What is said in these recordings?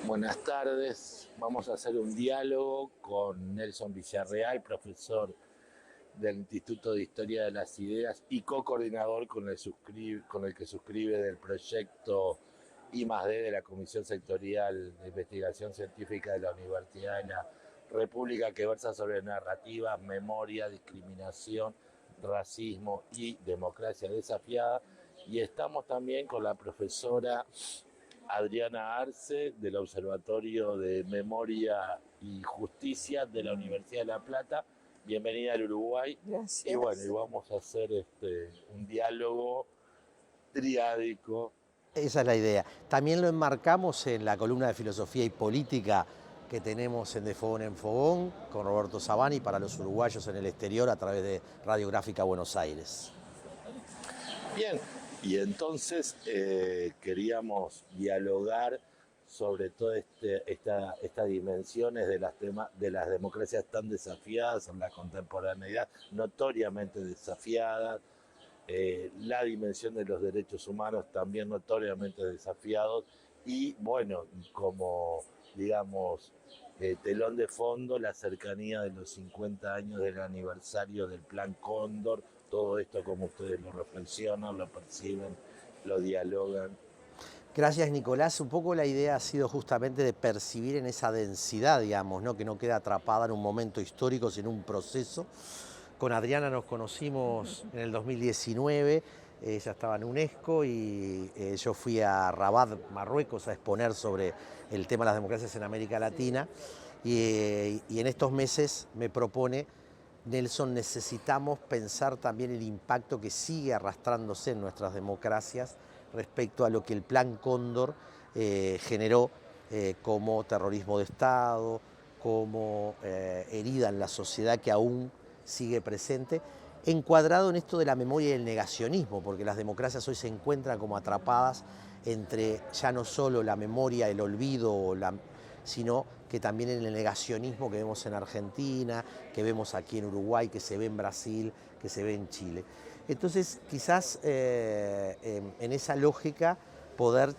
Buenas tardes. Vamos a hacer un diálogo con Nelson Villarreal, profesor del Instituto de Historia de las Ideas y co-coordinador con el que suscribe del proyecto I+D de la Comisión Sectorial de Investigación Científica de la Universidad de la República, que versa sobre narrativas, memoria, discriminación, racismo y democracia desafiada. Y estamos también con la profesora Adriana Arce, del Observatorio de Memoria y Justicia de la Universidad de La Plata. Bienvenida al Uruguay. Y bueno, y Gracias. vamos a hacer un diálogo triádico. Esa es la idea. También lo enmarcamos en la columna de filosofía y política que tenemos en De Fogón en Fogón con Roberto Sabani para los uruguayos en el exterior a través de Radiográfica Buenos Aires. Bien, y entonces queríamos dialogar sobre todas estas dimensiones de las democracias tan desafiadas en la contemporaneidad, notoriamente desafiadas, la dimensión de los derechos humanos también notoriamente desafiados, y bueno, como digamos, telón de fondo, la cercanía de los 50 años del aniversario del Plan Cóndor, todo esto como ustedes lo reflexionan, lo perciben, lo dialogan. Gracias, Nicolás. Un poco la idea ha sido justamente de percibir en esa densidad, digamos, ¿no? Que no queda atrapada en un momento histórico, sino un proceso. Con Adriana nos conocimos en el 2019, ella estaba en UNESCO y yo fui a Rabat, Marruecos, a exponer sobre el tema de las democracias en América Latina. Y en estos meses me propone, Nelson, necesitamos pensar también el impacto que sigue arrastrándose en nuestras democracias respecto a lo que el Plan Cóndor generó como terrorismo de Estado, como herida en la sociedad que aún sigue presente, encuadrado en esto de la memoria y el negacionismo, porque las democracias hoy se encuentran como atrapadas entre ya no solo la memoria, el olvido, sino que también en el negacionismo que vemos en Argentina, que vemos aquí en Uruguay, que se ve en Brasil, que se ve en Chile. Entonces, quizás en esa lógica poder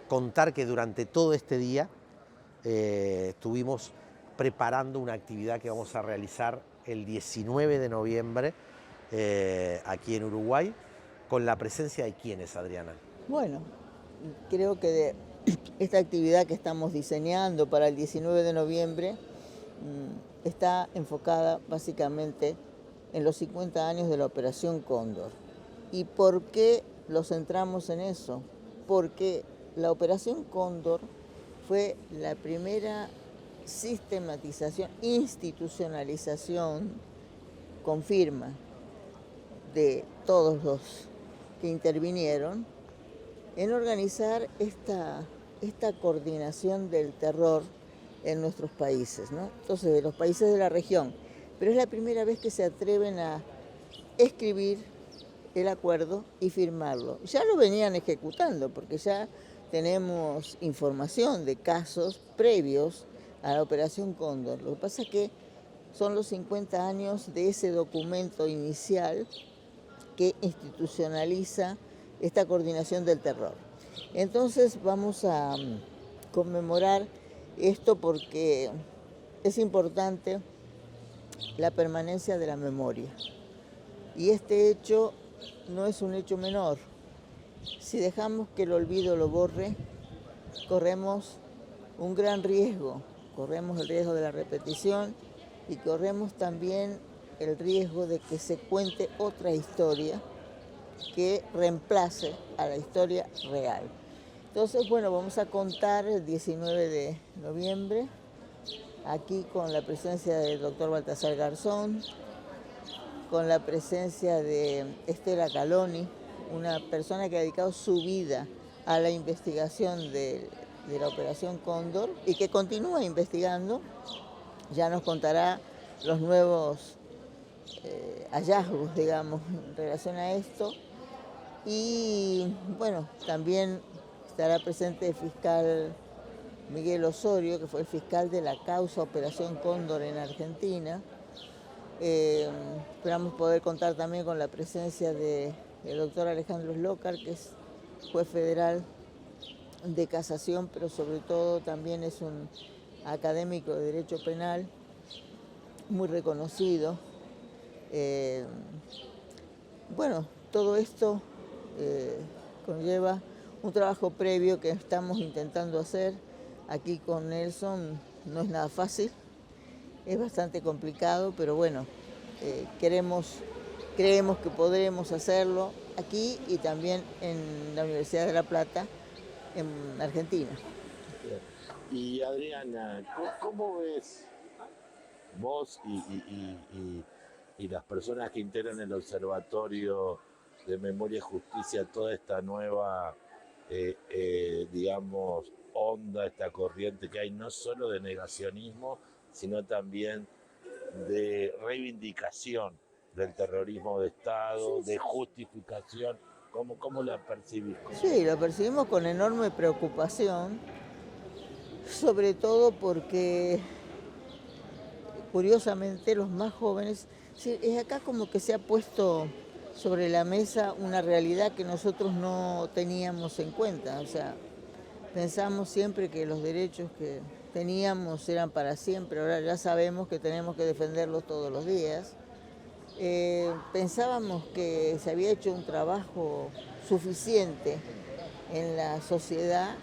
contar que durante todo este día estuvimos preparando una actividad que vamos a realizar el 19 de noviembre aquí en Uruguay, con la presencia de quiénes, Adriana. Bueno, creo que de esta actividad que estamos diseñando para el 19 de noviembre está enfocada básicamente en los 50 años de la Operación Cóndor. ¿Y por qué lo centramos en eso? Porque la Operación Cóndor fue la primera sistematización, institucionalización con firma de todos los que intervinieron en organizar esta coordinación del terror en nuestros países, ¿no? Entonces, de los países de la región. Pero es la primera vez que se atreven a escribir el acuerdo y firmarlo. Ya lo venían ejecutando, porque ya tenemos información de casos previos a la Operación Cóndor. Lo que pasa es que son los 50 años de ese documento inicial que institucionaliza esta coordinación del terror. Entonces vamos a conmemorar esto porque es importante la permanencia de la memoria. Y este hecho no es un hecho menor. Si dejamos que el olvido lo borre, corremos un gran riesgo. Corremos el riesgo de la repetición y corremos también el riesgo de que se cuente otra historia que reemplace a la historia real. Entonces, bueno, vamos a contar el 19 de noviembre, aquí con la presencia del doctor Baltasar Garzón, con la presencia de Estela Caloni, una persona que ha dedicado su vida a la investigación de la Operación Cóndor y que continúa investigando. Ya nos contará los nuevos hallazgos, digamos, en relación a esto. Y bueno, también estará presente el fiscal Miguel Osorio, que fue el fiscal de la causa Operación Cóndor en Argentina. Esperamos poder contar también con la presencia del doctor Alejandro Slócar, que es juez federal de casación, pero sobre todo también es un académico de derecho penal muy reconocido. Bueno, todo esto conlleva un trabajo previo que estamos intentando hacer aquí con Nelson. No es nada fácil, es bastante complicado, pero bueno, creemos que podremos hacerlo aquí y también en la Universidad de La Plata, en Argentina. Y Adriana, ¿cómo ves vos y las personas que integran el Observatorio de Memoria y Justicia toda esta nueva, digamos, onda, esta corriente que hay, no solo de negacionismo, sino también de reivindicación del terrorismo de Estado, de justificación? ¿Cómo la percibís? Sí, lo percibimos con enorme preocupación, sobre todo porque curiosamente los más jóvenes, sí, es acá como que se ha puesto sobre la mesa una realidad que nosotros no teníamos en cuenta. O sea, pensamos siempre que los derechos que teníamos eran para siempre, ahora ya sabemos que tenemos que defenderlos todos los días. Pensábamos que se había hecho un trabajo suficiente en la sociedad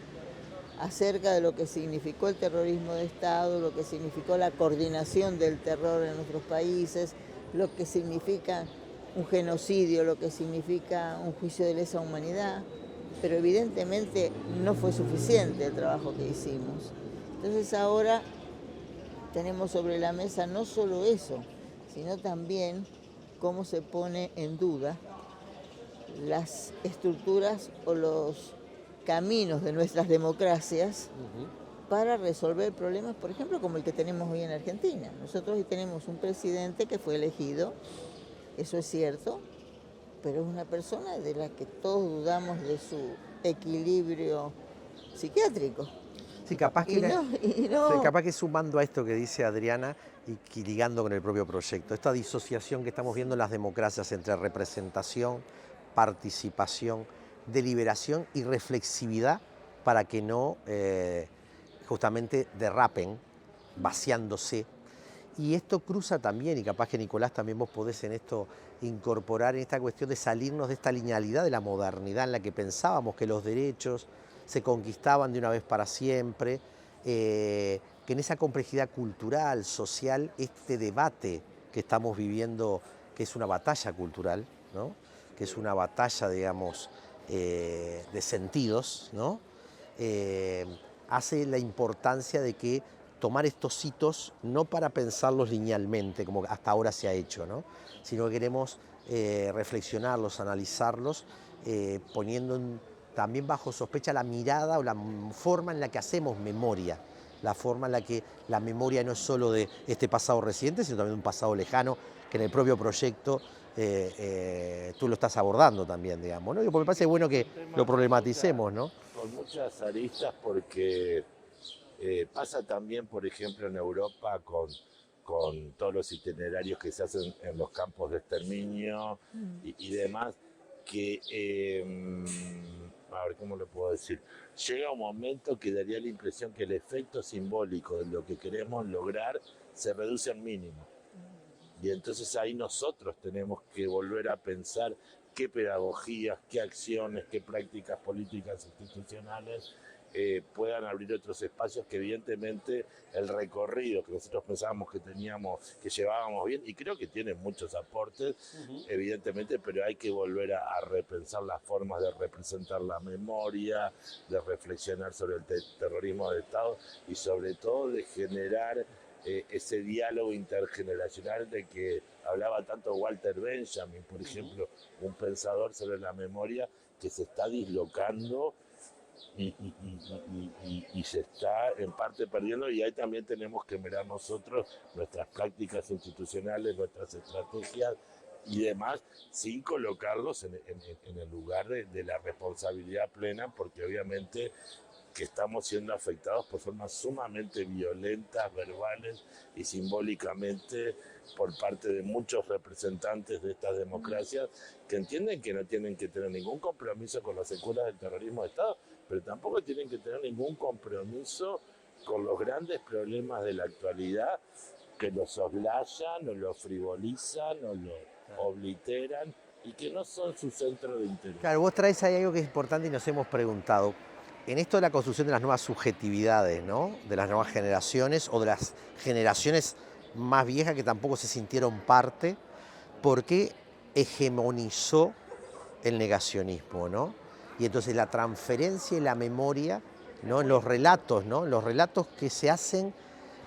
acerca de lo que significó el terrorismo de Estado, lo que significó la coordinación del terror en nuestros países, lo que significa un genocidio, lo que significa un juicio de lesa humanidad, pero evidentemente no fue suficiente el trabajo que hicimos. Entonces ahora tenemos sobre la mesa no solo eso, sino también cómo se pone en duda las estructuras o los caminos de nuestras democracias para resolver problemas, por ejemplo, como el que tenemos hoy en Argentina. Nosotros hoy tenemos un presidente que fue elegido, eso es cierto, pero es una persona de la que todos dudamos de su equilibrio psiquiátrico. Sí, capaz que sumando a esto que dice Adriana y ligando con el propio proyecto, esta disociación que estamos viendo en las democracias entre representación, participación, deliberación y reflexividad para que no justamente derrapen, vaciándose. Y esto cruza también, y capaz que Nicolás también vos podés en esto incorporar en esta cuestión de salirnos de esta linealidad de la modernidad en la que pensábamos que los derechos se conquistaban de una vez para siempre, que en esa complejidad cultural, social, este debate que estamos viviendo, que es una batalla cultural, ¿no? Que es una batalla, digamos, de sentidos, ¿no? Hace la importancia de que tomar estos hitos no para pensarlos linealmente, como hasta ahora se ha hecho, ¿no? Sino que queremos reflexionarlos, analizarlos, poniendo también bajo sospecha la mirada o la forma en la que hacemos memoria, la forma en la que la memoria no es solo de este pasado reciente, sino también de un pasado lejano, que en el propio proyecto tú lo estás abordando también, digamos, ¿no? Porque me parece bueno que lo problematicemos, ¿no? Con muchas aristas, porque pasa también, por ejemplo, en Europa con todos los itinerarios que se hacen en los campos de exterminio y demás, que, a ver, ¿cómo lo puedo decir? Llega un momento que daría la impresión que el efecto simbólico de lo que queremos lograr se reduce al mínimo. Y entonces ahí nosotros tenemos que volver a pensar qué pedagogías, qué acciones, qué prácticas políticas institucionales puedan abrir otros espacios que evidentemente el recorrido que nosotros pensábamos que teníamos, que llevábamos bien, y creo que tiene muchos aportes, evidentemente, pero hay que volver a repensar las formas de representar la memoria, de reflexionar sobre el terrorismo de Estado y sobre todo de generar ese diálogo intergeneracional de que hablaba tanto Walter Benjamin, por ejemplo, un pensador sobre la memoria que se está dislocando y se está en parte perdiendo, y ahí también tenemos que mirar nosotros nuestras prácticas institucionales, nuestras estrategias y demás, sin colocarlos en el lugar de la responsabilidad plena, porque obviamente que estamos siendo afectados por formas sumamente violentas, verbales y simbólicamente por parte de muchos representantes de estas democracias que entienden que no tienen que tener ningún compromiso con las secuelas del terrorismo de Estado, pero tampoco tienen que tener ningún compromiso con los grandes problemas de la actualidad que los soslayan o los frivolizan o los obliteran y que no son su centro de interés. Claro, vos traes ahí algo que es importante y nos hemos preguntado. En esto de la construcción de las nuevas subjetividades, ¿no? De las nuevas generaciones o de las generaciones más viejas que tampoco se sintieron parte, ¿por qué hegemonizó el negacionismo, ¿no? Y entonces la transferencia y la memoria, ¿no? En los relatos, ¿no? Los relatos que se hacen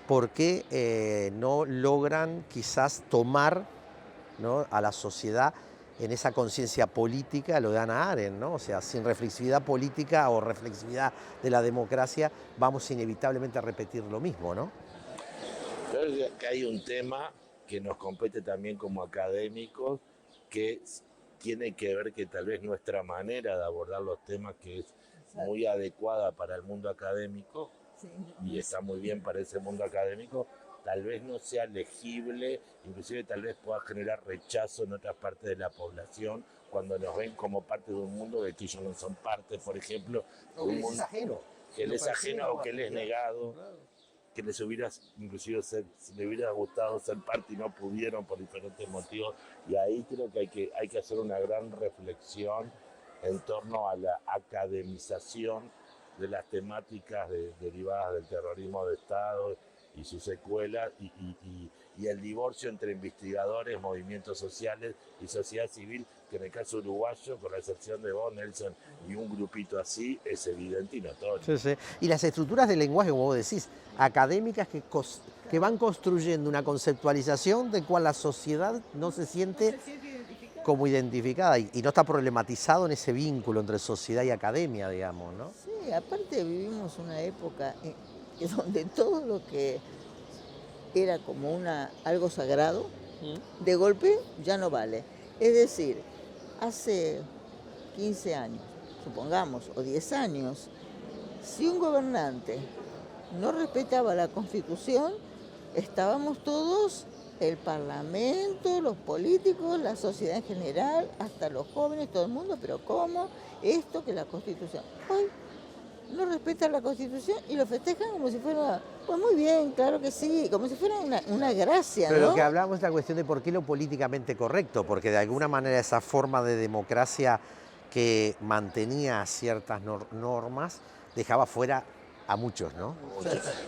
porque no logran quizás tomar, ¿no? A la sociedad en esa conciencia política, lo de Hannah Arendt, ¿no? O sea, sin reflexividad política o reflexividad de la democracia, vamos inevitablemente a repetir lo mismo, ¿no? Creo que hay un tema que nos compete también como académicos, que tiene que ver que tal vez nuestra manera de abordar los temas, que es muy adecuada para el mundo académico, y está muy bien para ese mundo académico, tal vez no sea legible, inclusive tal vez pueda generar rechazo en otras partes de la población cuando nos ven como parte de un mundo del que ellos no son parte, por ejemplo, O que les es ajeno. Que les es ajeno o que les es negado, que les hubiera inclusive le hubiera gustado ser parte y no pudieron por diferentes motivos, y ahí creo que hay que hacer una gran reflexión en torno a la academización de las temáticas derivadas del terrorismo de Estado y sus secuelas, y el divorcio entre investigadores, movimientos sociales y sociedad civil, que en el caso uruguayo, con la excepción de vos, Nelson, y un grupito así, es evidente y notorio. Sí, sí. Y las estructuras del lenguaje, como vos decís, académicas que van construyendo una conceptualización de cual la sociedad no se siente como identificada y no está problematizado en ese vínculo entre sociedad y academia, digamos, ¿no? Sí, aparte vivimos una época donde todo lo que era como algo sagrado, de golpe ya no vale. Es decir, hace 15 años, supongamos, o 10 años, si un gobernante no respetaba la Constitución, estábamos todos, el Parlamento, los políticos, la sociedad en general, hasta los jóvenes, todo el mundo, pero ¿cómo? Esto que la Constitución. Hoy no respetan la Constitución y lo festejan como si fuera, pues muy bien, claro que sí, como si fuera una gracia, Pero ¿no? lo que hablamos es la cuestión de por qué lo políticamente correcto, porque de alguna manera esa forma de democracia que mantenía ciertas normas dejaba fuera a muchos, ¿no?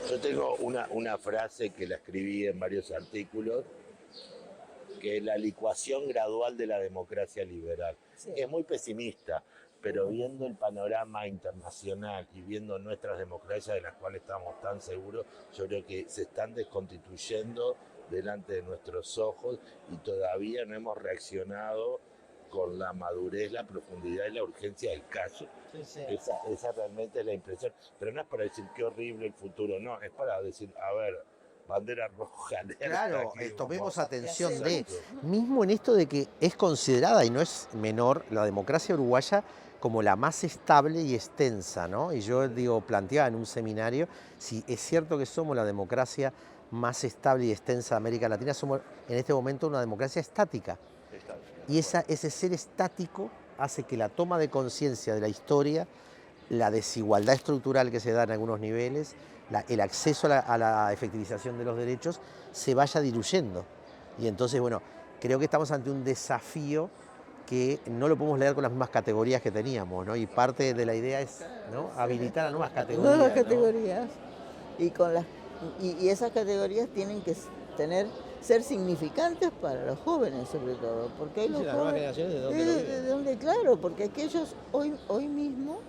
Yo tengo una frase que la escribí en varios artículos, que es la licuación gradual de la democracia liberal. Sí. Es muy pesimista, pero viendo el panorama internacional y viendo nuestras democracias de las cuales estamos tan seguros, yo creo que se están desconstituyendo delante de nuestros ojos y todavía no hemos reaccionado con la madurez, la profundidad y la urgencia del caso. Sí, sí. Esa realmente es la impresión. Pero no es para decir qué horrible el futuro, no, es para decir, a ver, bandera roja. Claro, tomemos atención de, mismo en esto de que es considerada, y no es menor, la democracia uruguaya como la más estable y extensa, ¿no? Y yo digo, planteaba en un seminario, si es cierto que somos la democracia más estable y extensa de América Latina, somos en este momento una democracia estática. Y ese ser estático hace que la toma de conciencia de la historia, la desigualdad estructural que se da en algunos niveles, el acceso a la efectivización de los derechos se vaya diluyendo. Y entonces, bueno, creo que estamos ante un desafío que no lo podemos leer con las mismas categorías que teníamos, ¿no? Y parte de la idea es, ¿no?, habilitar a nuevas categorías. Nuevas categorías. ¿No? Y esas categorías tienen que ser significantes para los jóvenes, sobre todo, porque hay los jóvenes, ¿de dónde? Claro, porque aquellos hoy mismo,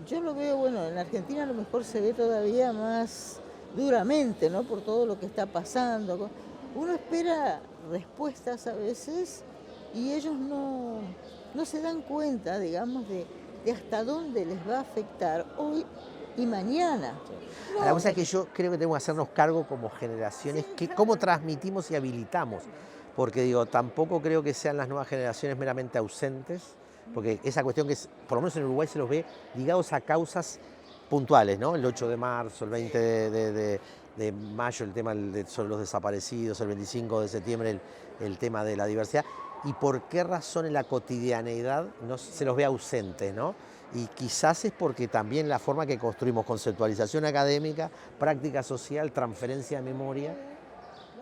yo lo veo, bueno, en Argentina a lo mejor se ve todavía más duramente, ¿no?, por todo lo que está pasando. Uno espera respuestas a veces y ellos no se dan cuenta, digamos, de hasta dónde les va a afectar hoy y mañana. La cosa es que yo creo que tenemos que hacernos cargo como generaciones, que cómo transmitimos y habilitamos, porque digo, tampoco creo que sean las nuevas generaciones meramente ausentes, porque esa cuestión que por lo menos en Uruguay se los ve ligados a causas puntuales, ¿no? El 8 de marzo, el 20 de mayo, el tema sobre los desaparecidos, el 25 de septiembre el tema de la diversidad, y por qué razón en la cotidianeidad no se los ve ausentes, ¿no? y quizás es porque también la forma que construimos conceptualización académica, práctica social, transferencia de memoria,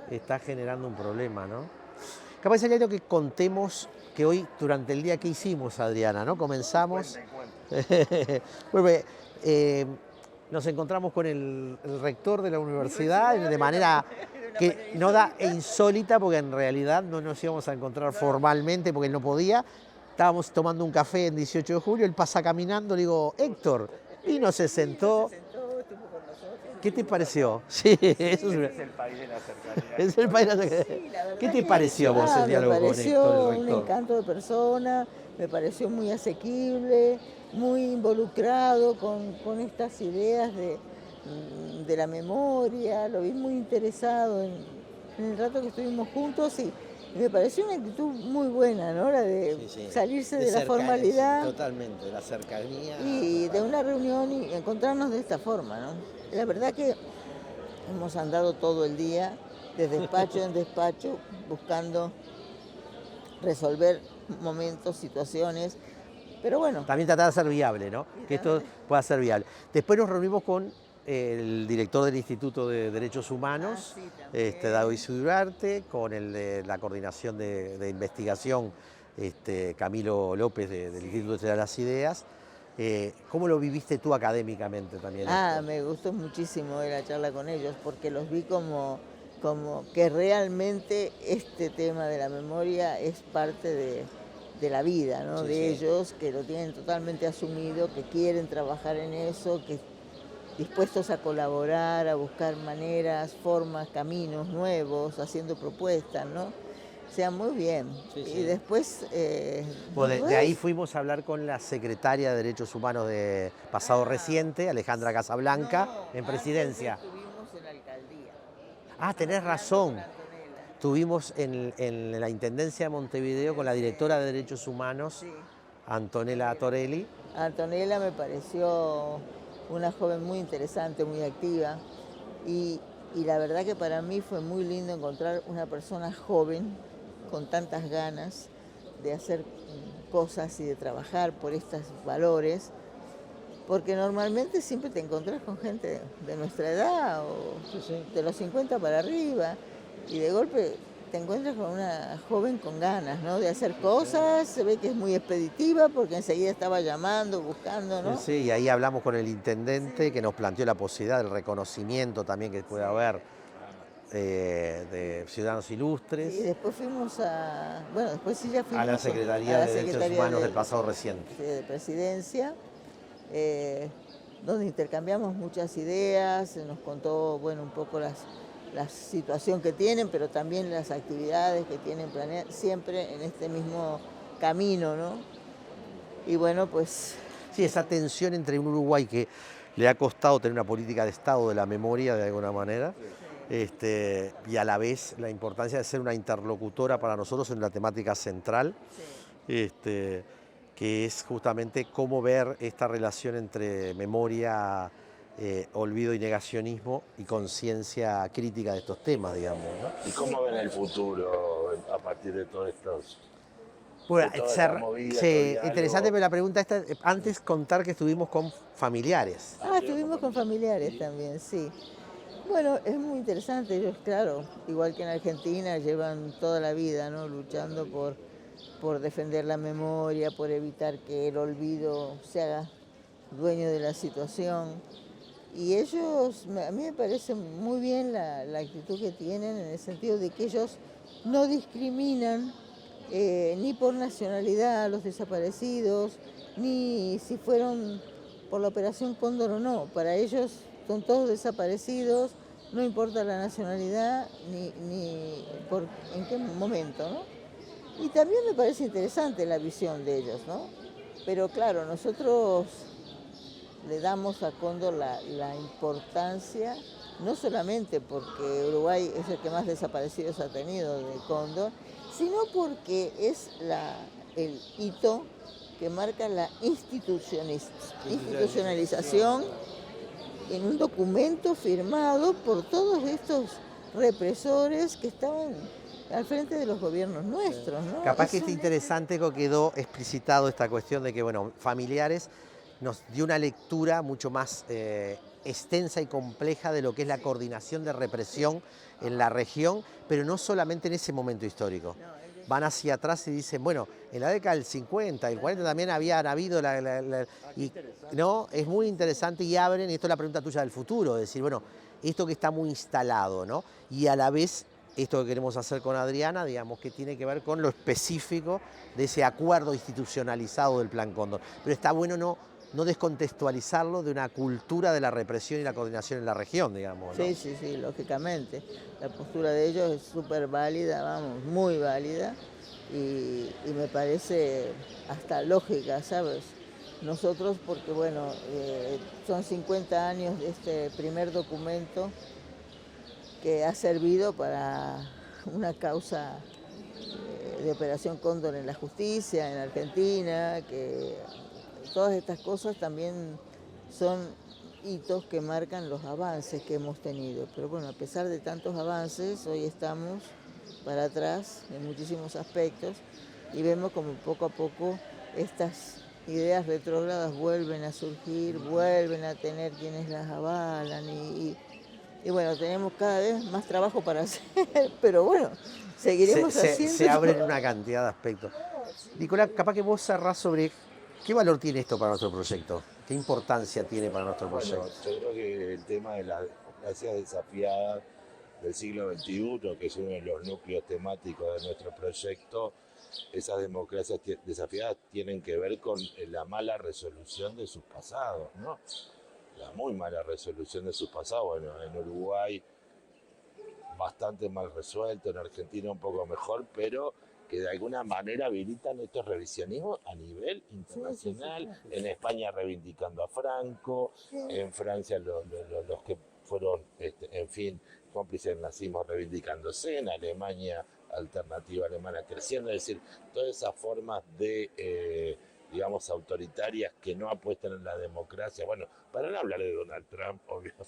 está generando un problema, ¿no? Capaz sería algo que contemos que hoy, durante el día que hicimos, Adriana, ¿no? Comenzamos. Bueno, nos encontramos con el rector de la universidad de manera que no da e insólita, porque en realidad no nos íbamos a encontrar formalmente porque él no podía. Estábamos tomando un café en 18 de julio, él pasa caminando, le digo, Héctor, vino, se sentó. ¿Qué te pareció? Sí, eso Es el país de la cercanía. es el país de la cercanía. ¿Qué te pareció a vos el diálogo con Héctor, el Me pareció un rector? encanto de persona, me pareció muy asequible, muy involucrado con estas ideas de la memoria, lo vi muy interesado en el rato que estuvimos juntos y me pareció una actitud muy buena, ¿no? La de salirse de la formalidad. Totalmente, de la cercanía. Y de una reunión y encontrarnos de esta forma, ¿no? La verdad que hemos andado todo el día, de despacho en despacho, buscando resolver momentos, situaciones, pero bueno. También tratar de ser viable, ¿no? Que esto pueda ser viable. Después nos reunimos con el director del Instituto de Derechos Humanos, David Sudurarte, con el de la coordinación de investigación, Camilo López, del Instituto de las Ideas. ¿Cómo lo viviste tú académicamente también? Me gustó muchísimo la charla con ellos, porque los vi como que realmente este tema de la memoria es parte de la vida, ¿no? De ellos, que lo tienen totalmente asumido, que quieren trabajar en eso, que dispuestos a colaborar, a buscar maneras, formas, caminos nuevos, haciendo propuestas, ¿no? O sea, muy bien. Y después... de ahí fuimos a hablar con la secretaria de Derechos Humanos de pasado reciente, Alejandra Casablanca, en Presidencia. Estuvimos en la alcaldía. Tenés razón. Estuvimos en la Intendencia de Montevideo con la directora de Derechos Humanos, Antonella Torelli. Antonella me pareció una joven muy interesante, muy activa, y la verdad que para mí fue muy lindo encontrar una persona joven con tantas ganas de hacer cosas y de trabajar por estos valores, porque normalmente siempre te encontrás con gente de nuestra edad o de los 50 para arriba, y de golpe te encuentras con una joven con ganas, ¿no? De hacer cosas. Se ve que es muy expeditiva porque enseguida estaba llamando, buscando, ¿no? Sí, y ahí hablamos con el intendente que nos planteó la posibilidad del reconocimiento también que puede haber de ciudadanos ilustres. Y después fuimos después sí ya fuimos a la Secretaría de Derechos Humanos del pasado reciente. De Presidencia, donde intercambiamos muchas ideas, nos contó, un poco la situación que tienen, pero también las actividades que tienen planeadas, siempre en este mismo camino, ¿no? Y bueno, pues... Sí, esa tensión entre un Uruguay que le ha costado tener una política de Estado de la memoria de alguna manera, y a la vez la importancia de ser una interlocutora para nosotros en una temática central, que es justamente cómo ver esta relación entre memoria, olvido y negacionismo y conciencia crítica de estos temas, digamos, ¿no? ¿Y cómo ven el futuro a partir de todos estos? Bueno, interesante la pregunta esta. Antes contar que estuvimos con familiares. Estuvimos con familiares también, sí. Bueno, es muy interesante. Ellos, claro, igual que en Argentina, llevan toda la vida, ¿no? Luchando por defender la memoria, por evitar que el olvido se haga dueño de la situación. Y ellos, a mí me parece muy bien la actitud que tienen, en el sentido de que ellos no discriminan ni por nacionalidad a los desaparecidos, ni si fueron por la Operación Cóndor o no. Para ellos son todos desaparecidos, no importa la nacionalidad ni en qué momento, ¿no? Y también me parece interesante la visión de ellos, ¿no? Pero claro, nosotros le damos a Cóndor la importancia, no solamente porque Uruguay es el que más desaparecidos ha tenido de Cóndor, sino porque es el hito que marca la institucionalización en un documento firmado por todos estos represores que estaban al frente de los gobiernos nuestros, ¿no? Capaz que interesante que quedó explicitado esta cuestión de que, familiares nos dio una lectura mucho más extensa y compleja de lo que es la coordinación de represión en la región, pero no solamente en ese momento histórico. Van hacia atrás y dicen, bueno, en la década del 50, el 40 también habían habido y, ¿no? Es muy interesante y abren, y esto es la pregunta tuya del futuro, decir, bueno, esto que está muy instalado, ¿no? Y a la vez, esto que queremos hacer con Adriana, digamos, que tiene que ver con lo específico de ese acuerdo institucionalizado del Plan Cóndor. Pero está bueno no descontextualizarlo de una cultura de la represión y la coordinación en la región, digamos, ¿no? Sí, sí, sí, lógicamente. La postura de ellos es súper válida, vamos, muy válida, y me parece hasta lógica, ¿sabes? Nosotros, porque bueno, son 50 años de este primer documento que ha servido para una causa de Operación Cóndor en la justicia, en Argentina, que todas estas cosas también son hitos que marcan los avances que hemos tenido. Pero bueno, a pesar de tantos avances, hoy estamos para atrás en muchísimos aspectos y vemos como poco a poco estas ideas retrógradas vuelven a surgir, vuelven a tener quienes las avalan y bueno, tenemos cada vez más trabajo para hacer, pero bueno, seguiremos haciendo. Se abren una cantidad de aspectos. Nicolás, capaz que vos cerrás sobre qué valor tiene esto para nuestro proyecto, qué importancia tiene para nuestro proyecto. Bueno, yo creo que el tema de las democracias desafiadas del siglo XXI, que es uno de los núcleos temáticos de nuestro proyecto, esas democracias desafiadas tienen que ver con la mala resolución de sus pasados, ¿no? La muy mala resolución de sus pasados. Bueno, en Uruguay bastante mal resuelto, en Argentina un poco mejor, pero que de alguna manera habilitan estos revisionismos a nivel internacional. En España reivindicando a Franco, en Francia los que fueron, en fin, cómplices del nazismo reivindicándose, en Alemania alternativa alemana creciendo, es decir, todas esas formas de, digamos, autoritarias que no apuestan en la democracia. Bueno, para no hablar de Donald Trump, obviamente,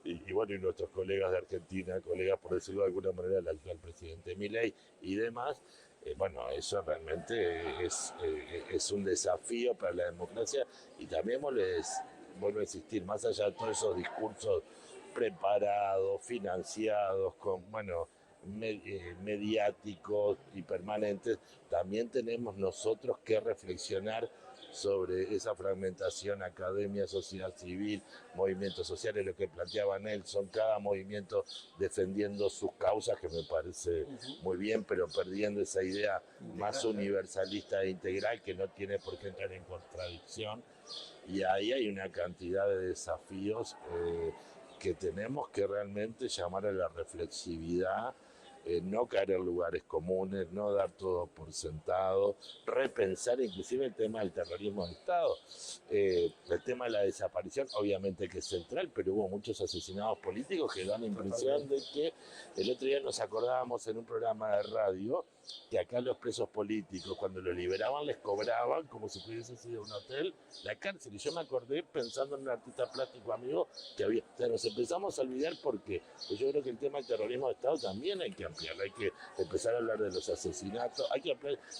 y bueno, y nuestros colegas de Argentina, colegas por decirlo de alguna manera, el actual presidente Milei y demás, bueno, eso realmente es un desafío para la democracia y también vuelvo a insistir, más allá de todos esos discursos preparados, financiados, con, bueno, mediáticos y permanentes, también tenemos nosotros que reflexionar sobre esa fragmentación, academia, sociedad civil, movimientos sociales, lo que planteaba Nelson, cada movimiento defendiendo sus causas, que me parece muy bien, pero perdiendo esa idea más universalista e integral que no tiene por qué entrar en contradicción. Y ahí hay una cantidad de desafíos que tenemos que realmente llamar a la reflexividad, no caer en lugares comunes, no dar todo por sentado, repensar inclusive el tema del terrorismo de Estado. El tema de la desaparición, obviamente que es central, pero hubo muchos asesinados políticos que dan la impresión de que el otro día nos acordábamos en un programa de radio que acá los presos políticos, cuando los liberaban, les cobraban, como si pudiese sido un hotel, la cárcel. Y yo me acordé pensando en un artista plástico amigo que había. O sea, nos empezamos a olvidar porque yo creo que el tema del terrorismo de Estado también hay que ampliarlo. Hay que empezar a hablar de los asesinatos, hay que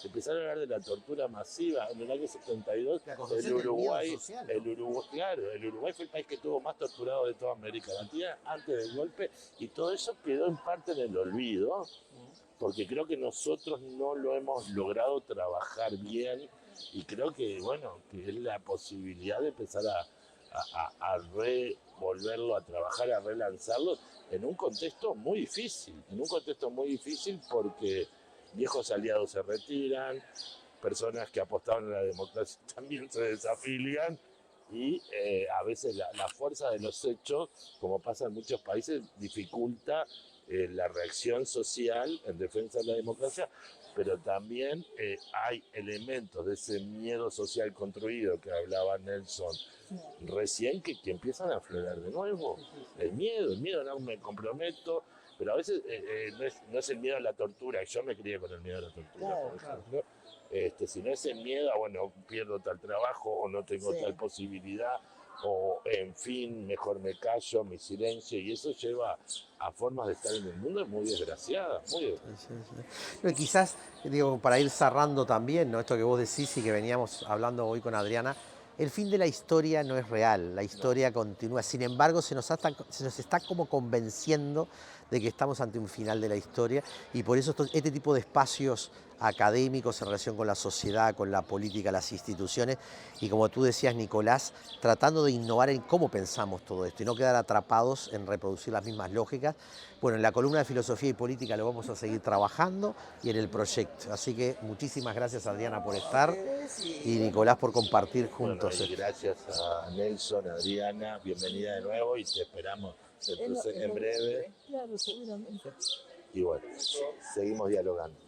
empezar a hablar de la tortura masiva. En el año 72, el Uruguay fue el país que tuvo más torturado de toda América Latina antes del golpe, y todo eso quedó en parte en el olvido, porque creo que nosotros no lo hemos logrado trabajar bien, y creo que, bueno, que es la posibilidad de empezar a volverlo a trabajar, a relanzarlo en un contexto muy difícil, porque viejos aliados se retiran, personas que apostaban en la democracia también se desafilian, y a veces la fuerza de los hechos, como pasa en muchos países, dificulta la reacción social en defensa de la democracia, pero también hay elementos de ese miedo social construido que hablaba Nelson recién que empiezan a aflorar de nuevo. El miedo, no me comprometo, pero a veces no es el miedo a la tortura, yo me crié con el miedo a la tortura, por ejemplo, sino es el miedo a, bueno, pierdo tal trabajo o no tengo tal posibilidad, o en fin, mejor me callo, mi silencio, y eso lleva a formas de estar en el mundo muy desgraciadas, muy desgraciadas. Pero quizás, digo, para ir cerrando también, ¿no? Esto que vos decís y que veníamos hablando hoy con Adriana, el fin de la historia no es real, la historia continúa. Sin embargo, se nos está como convenciendo de que estamos ante un final de la historia y por eso este tipo de espacios académicos en relación con la sociedad, con la política, las instituciones y como tú decías, Nicolás, tratando de innovar en cómo pensamos todo esto y no quedar atrapados en reproducir las mismas lógicas. Bueno, en la columna de Filosofía y Política lo vamos a seguir trabajando y en el proyecto. Así que muchísimas gracias, Adriana, por estar y Nicolás por compartir juntos. Bueno, y gracias a Nelson, Adriana, bienvenida de nuevo y te esperamos entonces en breve. Claro, seguramente. Y bueno, seguimos dialogando.